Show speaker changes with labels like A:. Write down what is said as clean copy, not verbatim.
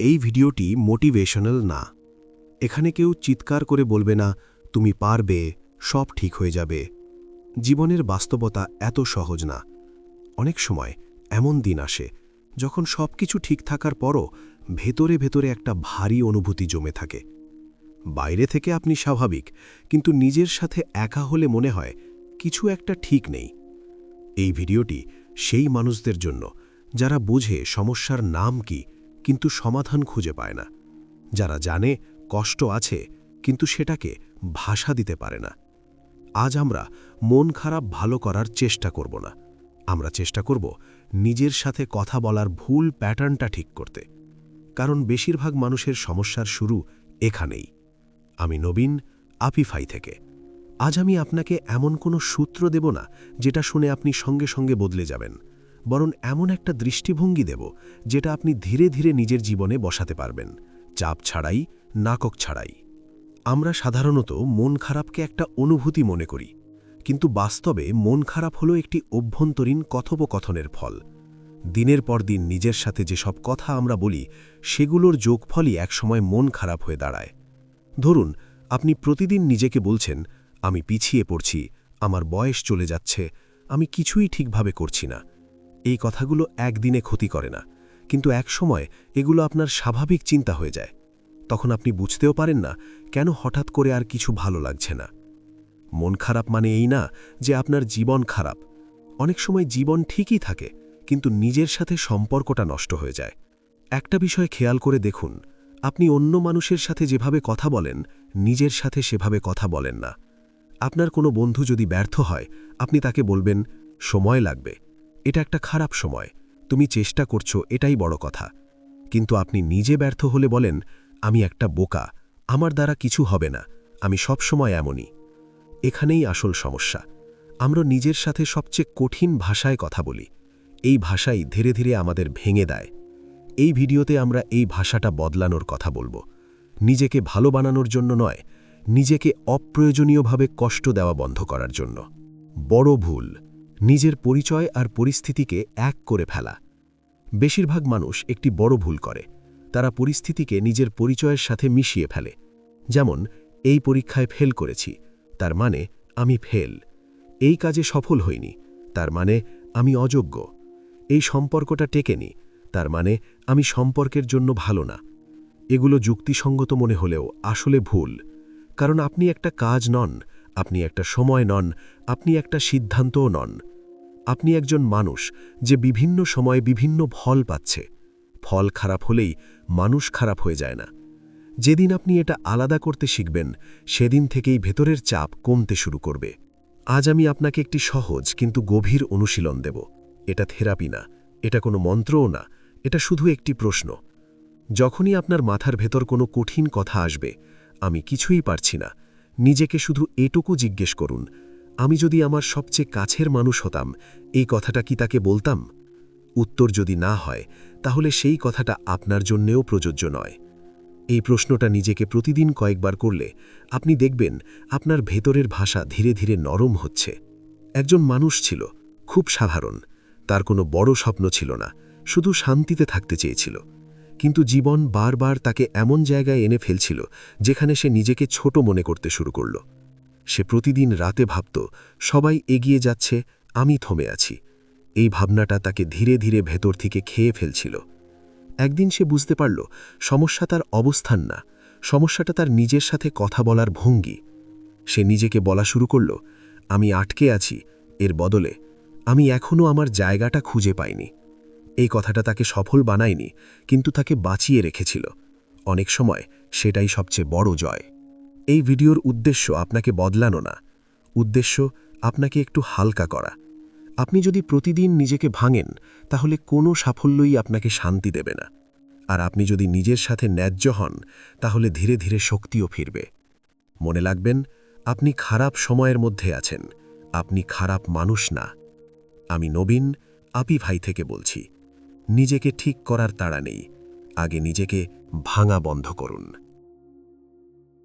A: এই ভিডিওটি মোটিভেশনাল না। এখানে কেউ চিৎকার করে বলবে না তুমি পারবে, সব ঠিক হয়ে যাবে। জীবনের বাস্তবতা এত সহজ না। অনেক সময় এমন দিন আসে যখন সবকিছু ঠিক থাকার পরও ভেতরে ভেতরে একটা ভারী অনুভূতি জমে থাকে। বাইরে থেকে আপনি স্বাভাবিক, কিন্তু নিজের সাথে একা হলে মনে হয় কিছু একটা ঠিক নেই। এই ভিডিওটি সেই মানুষদের জন্য যারা বুঝে সমস্যার নাম কি, কিন্তু সমাধান খুঁজে পায় না, যারা জানে কষ্ট আছে কিন্তু সেটাকে ভাষা দিতে পারে না। আজ আমরা মন খারাপ ভালো করার চেষ্টা করব না, আমরা চেষ্টা করব নিজের সাথে কথা বলার ভুল প্যাটার্নটা ঠিক করতে। কারণ বেশিরভাগ মানুষের সমস্যার শুরু এখানেই। আমি নবীন, আপিফাই থেকে। আজ আমি আপনাকে এমন কোনো সূত্র দেব না যেটা শুনে আপনি সঙ্গে সঙ্গে বদলে যাবেন, বরং এমন একটা দৃষ্টিভঙ্গি দেব যেটা আপনি ধীরে ধীরে নিজের জীবনে বসাতে পারবেন, চাপ ছাড়াই, নাকক ছাড়াই। আমরা সাধারণত মন খারাপকে একটা অনুভূতি মনে করি, কিন্তু বাস্তবে মন খারাপ হলো একটি অভ্যন্তরীণ কথোপকথনের ফল। দিনের পর দিন নিজের সাথে যেসব কথা আমরা বলি, সেগুলোর যোগফলই একসময় মন খারাপ হয়ে দাঁড়ায়। ধরুন, আপনি প্রতিদিন নিজেকে বলছেন, আমি পিছিয়ে পড়ছি, আমার বয়স চলে যাচ্ছে, আমি কিছুই ঠিকভাবে করছি না। এই কথাগুলো একদিনে ক্ষতি করে না, কিন্তু একসময় এগুলো আপনার স্বাভাবিক চিন্তা হয়ে যায়। তখন আপনি বুঝতেও পারেন না কেন হঠাৎ করে আর কিছু ভালো লাগছে না। মন খারাপ মানে এই না যে আপনার জীবন খারাপ। অনেক সময় জীবন ঠিকই থাকে, কিন্তু নিজের সাথে সম্পর্কটা নষ্ট হয়ে যায়। একটা বিষয় খেয়াল করে দেখুন, আপনি অন্য মানুষের সাথে যেভাবে কথা বলেন, নিজের সাথে সেভাবে কথা বলেন না। আপনার কোনো বন্ধু যদি ব্যর্থ হয়, আপনি তাকে বলবেন, সময় লাগবে, এটা একটা খারাপ সময়, তুমি চেষ্টা করছো, এটাই বড় কথা। কিন্তু আপনি নিজে ব্যর্থ হলে বলেন, আমি একটা বোকা, আমার দ্বারা কিছু হবে না, আমি সব সময় এমনই। এখানেই আসল সমস্যা। আমরা নিজের সাথে সবচেয়ে কঠিন ভাষায় কথা বলি। এই ভাষাই ধীরে ধীরে আমাদের ভেঙে দেয়। এই ভিডিওতে আমরা এই ভাষাটা বদলানোর কথা বলবো। নিজেকে ভালো বানানোর জন্য নয়, নিজেকে অপ্রয়োজনীয়ভাবে কষ্ট দেওয়া বন্ধ করার জন্য। বড় ভুল, নিজের পরিচয় আর পরিস্থিতিকে এক করে ফেলা। বেশিরভাগ মানুষ একটি বড় ভুল করে, তারা পরিস্থিতিকে নিজের পরিচয়ের সাথে মিশিয়ে ফেলে। যেমন, এই পরীক্ষায় ফেল করেছি, তার মানে আমি ফেল। এই কাজে সফল হইনি, তার মানে আমি অযোগ্য। এই সম্পর্কটা টেকেনি, তার মানে আমি সম্পর্কের জন্য ভালো না। এগুলো যুক্তিসঙ্গত মনে হলেও আসলে ভুল। কারণ আপনি একটা কাজ নন, আপনি একটা সময় নন, আপনি একটা সিদ্ধান্তও নন। আপনি একজন মানুষ যে বিভিন্ন সময়ে বিভিন্ন ফল পাচ্ছে। ফল খারাপ হলেই মানুষ খারাপ হয়ে যায় না। যেদিন আপনি এটা আলাদা করতে শিখবেন, সেদিন থেকেই ভেতরের চাপ কমতে শুরু করবে। আজ আমি আপনাকে একটি সহজ কিন্তু গভীর অনুশীলন দেব। এটা থেরাপি না, এটা কোনো মন্ত্রও না, এটা শুধু একটি প্রশ্ন। যখনই আপনার মাথার ভেতর কোনো কঠিন কথা আসবে, আমি কিছুই পারছি না, নিজেকে শুধু এটুকু জিজ্ঞেস করুন, আমি যদি আমার সবচেয়ে কাছের মানুষ হতাম, এই কথাটা কি তাকে বলতাম? উত্তর যদি না হয়, তাহলে সেই কথাটা আপনার জন্যেও প্রযোজ্য নয়। এই প্রশ্নটা নিজেকে প্রতিদিন কয়েকবার করলে আপনি দেখবেন আপনার ভেতরের ভাষা ধীরে ধীরে নরম হচ্ছে। একজন মানুষ ছিল, খুব সাধারণ, তার কোনো বড় স্বপ্ন ছিল না, শুধু শান্তিতে থাকতে চেয়েছিল। কিন্তু জীবন বারবার তাকে এমন জায়গায় এনে ফেলছিল যেখানে সে নিজেকে ছোট মনে করতে শুরু করল। সে প্রতিদিন রাতে ভাবত, সবাই এগিয়ে যাচ্ছে, আমি থমে আছি। এই ভাবনাটা তাকে ধীরে ধীরে ভেতর থেকে খেয়ে ফেলছিল। একদিন সে বুঝতে পারল, সমস্যা তার অবস্থান না, সমস্যাটা তার নিজের সাথে কথা বলার ভঙ্গি। সে নিজেকে বলা শুরু করল, আমি আটকে আছি, এর বদলে আমি এখনও আমার জায়গাটা খুঁজে পাইনি। এই কথাটা তাকে সফল বানায়নি, কিন্তু তাকে বাঁচিয়ে রেখেছিল। অনেক সময় সেটাই সবচেয়ে বড় জয়। এই ভিডিওর উদ্দেশ্য আপনাকে বদলানো না, উদ্দেশ্য আপনাকে একটু হালকা করা। আপনি যদি প্রতিদিন নিজেকে ভাঙেন, তাহলে কোনো সাফল্যই আপনাকে শান্তি দেবে না। আর আপনি যদি নিজের সাথে ন্যায্য হন, তাহলে ধীরে ধীরে শক্তিও ফিরবে। মনে রাখবেন, আপনি খারাপ সময়ের মধ্যে আছেন, আপনি খারাপ মানুষ না। আমি নবীন, আপিফাই থেকে বলছি, নিজেকে ঠিক করার তাড়া নেই, আগে নিজেকে ভাঙা বন্ধ করুন।